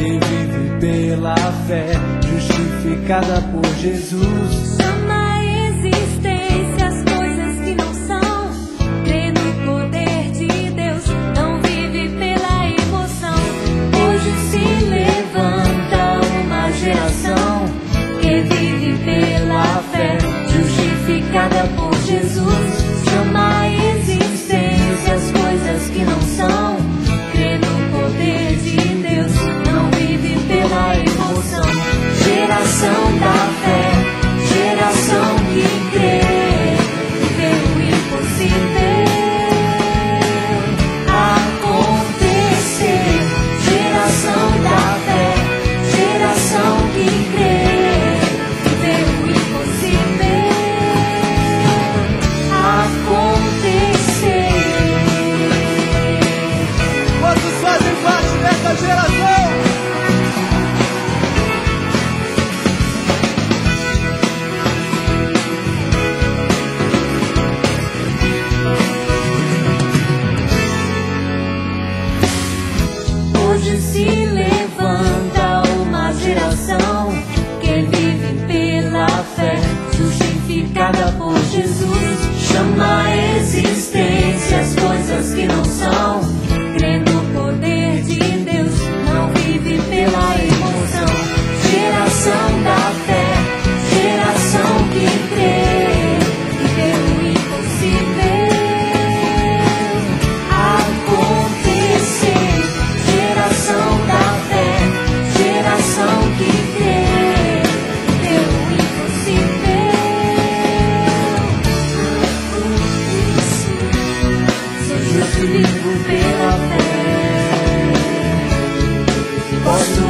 que vive pela fé, justificada por Jesus. Chama a existência as coisas que não são, crê no poder de Deus, não vive pela emoção. Hoje se levanta uma geração que vive pela fé, justificada por Jesus. Chama a existência as coisas que não são, crê no poder de Deus, não vive pela emoção. Geração da fé, geração que crê, vê o impossível acontecer. Geração da fé, geração que crê, vê o impossível acontecer. Quantos fazem parte dessa geração? Hoje se levanta uma geração que vive pela fé, justificada por Jesus. Chama a existência as coisas que não são, crê no poder de Deus, não vive pela emoção. Geração da fé, geração que crê, e vê o impossível acontecer. Geração da fé, geração que crê, vê o impossível acontecer. Sou justo e vivo pela fé, posso